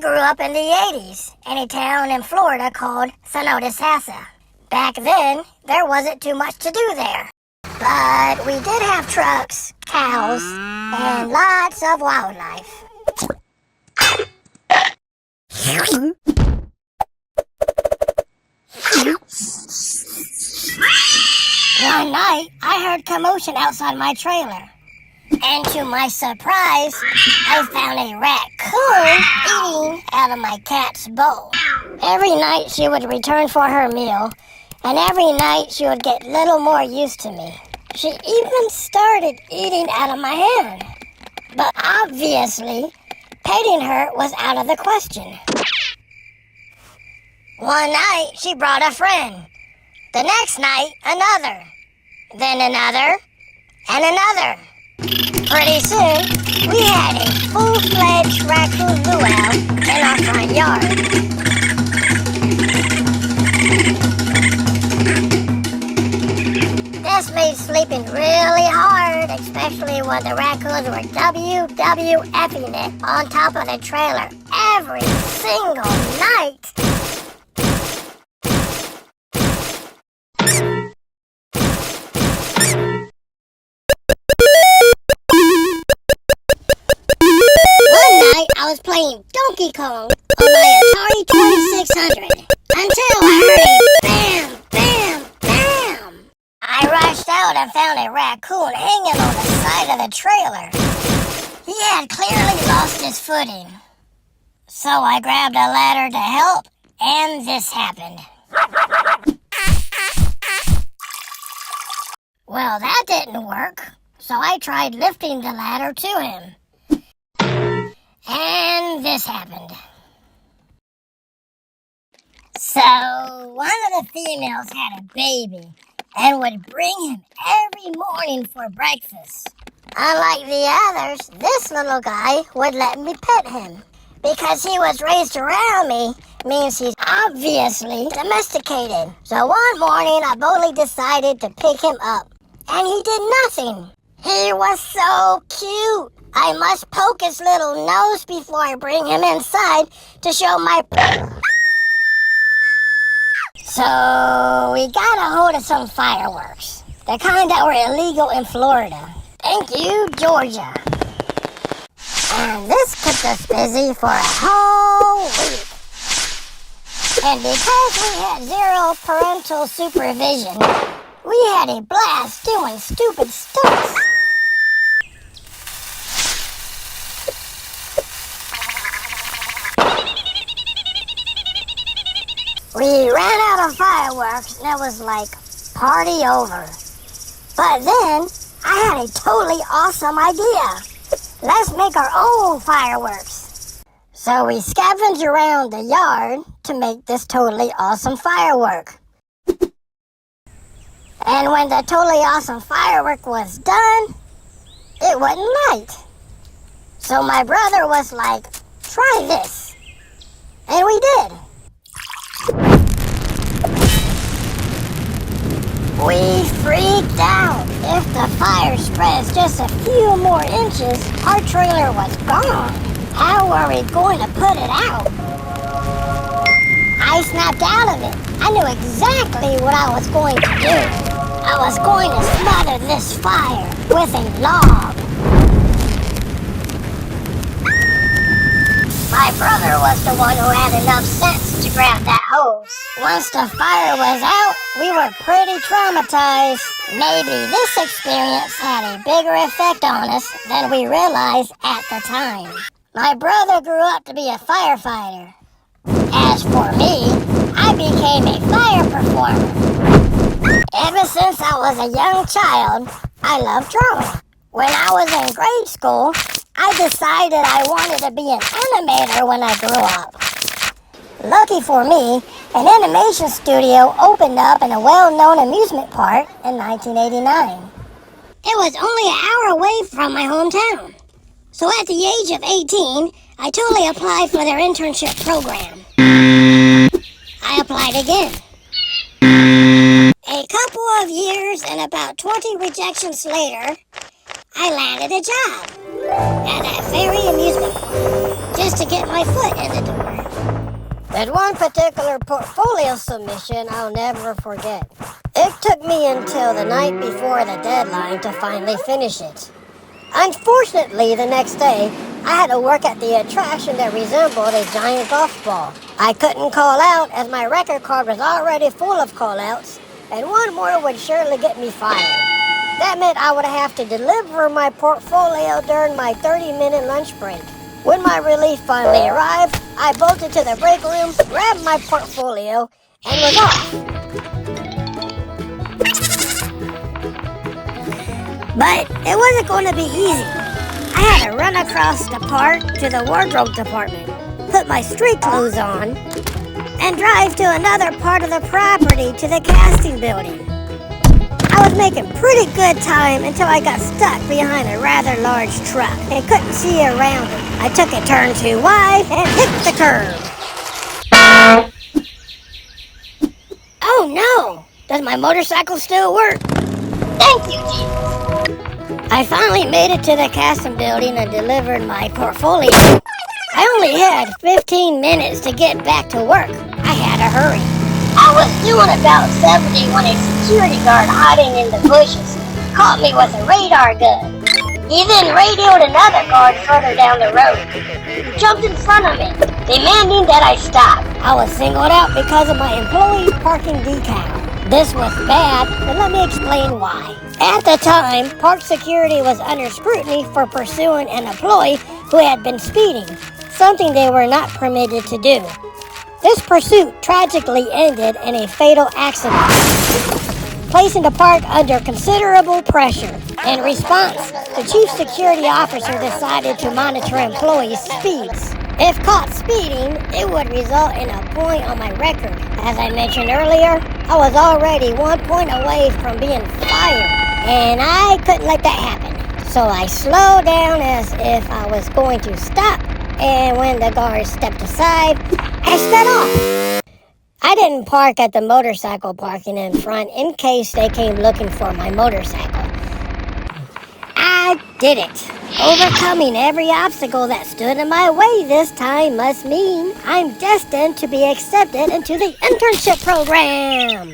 grew up in the 80s in a town in Florida called Sonotosassa. Back then, there wasn't too much to do there. But we did have trucks, cows, and lots of wildlife. One night, I heard commotion outside my trailer. And to my surprise, I found a raccoon eating out of my cat's bowl. Every night she would return for her meal, and every night she would get little more used to me. She even started eating out of my hand. But obviously, petting her was out of the question. One night, she brought a friend. The next night, another. Then another, and another. Pretty soon, we had a full-fledged raccoon luau in our front yard. This made sleeping really hard, especially when the raccoons were WWFing it on top of the trailer every single night. I was playing Donkey Kong on my Atari 2600 until I heard a bam, bam, bam. I rushed out and found a raccoon hanging on the side of the trailer. He had clearly lost his footing. So I grabbed a ladder to help, and this happened. Well, that didn't work, so I tried lifting the ladder to him. And this happened. So, one of the females had a baby and would bring him every morning for breakfast. Unlike the others, this little guy would let me pet him. Because he was raised around me means he's obviously domesticated. So one morning I boldly decided to pick him up. And he did nothing. He was so cute. I must poke his little nose before I bring him inside to show my... So, we got a hold of some fireworks. The kind that were illegal in Florida. Thank you, Georgia. And this kept us busy for a whole week. And because we had zero parental supervision, we had a blast doing stupid stunts. We ran out of fireworks and it was like, party over. But then, I had a totally awesome idea. Let's make our own fireworks. So we scavenged around the yard to make this totally awesome firework. And when the totally awesome firework was done, it wasn't light. So my brother was like, try this. And we did. We freaked out. If the fire spreads just a few more inches, our trailer was gone. How were we going to put it out? I snapped out of it. I knew exactly what I was going to do. I was going to smother this fire with a log. My brother was the one who had enough sense to grab that hose. Once the fire was out, we were pretty traumatized. Maybe this experience had a bigger effect on us than we realized at the time. My brother grew up to be a firefighter. As for me, I became a fire performer. Ever since I was a young child, I loved drawing. When I was in grade school, I decided I wanted to be an animator when I grew up. Lucky for me, an animation studio opened up in a well-known amusement park in 1989. It was only an hour away from my hometown. So at the age of 18, I totally applied for their internship program. I applied again. A couple of years and about 20 rejections later, I landed a job at that very amusement park just to get my foot in the door. But one particular portfolio submission I'll never forget. It took me until the night before the deadline to finally finish it. Unfortunately, the next day, I had to work at the attraction that resembled a giant golf ball. I couldn't call out as my record card was already full of call-outs, and one more would surely get me fired. That meant I would have to deliver my portfolio during my 30-minute lunch break. When my relief finally arrived, I bolted to the break room, grabbed my portfolio, and was off. But it wasn't going to be easy. I had to run across the park to the wardrobe department, put my street clothes on, and drive to another part of the property to the casting building. I was making pretty good time until I got stuck behind a rather large truck and couldn't see around it. I took a turn too wide and hit the curb. Oh no! Does my motorcycle still work? Thank you, Jesus. I finally made it to the casting building and delivered my portfolio. I only had 15 minutes to get back to work. I had to hurry. I was doing about 70 when a security guard hiding in the bushes caught me with a radar gun. He then radioed another guard further down the road, who jumped in front of me, demanding that I stop. I was singled out because of my employee parking decal. This was bad, but let me explain why. At the time, park security was under scrutiny for pursuing an employee who had been speeding, something they were not permitted to do. This pursuit tragically ended in a fatal accident, placing the park under considerable pressure. In response, the chief security officer decided to monitor employees' speeds. If caught speeding, it would result in a point on my record. As I mentioned earlier, I was already 1 point away from being fired, and I couldn't let that happen. So I slowed down as if I was going to stop, and when the guard stepped aside, I sped off. I didn't park at the motorcycle parking in front in case they came looking for my motorcycle. I did it. Overcoming every obstacle that stood in my way this time must mean I'm destined to be accepted into the internship program.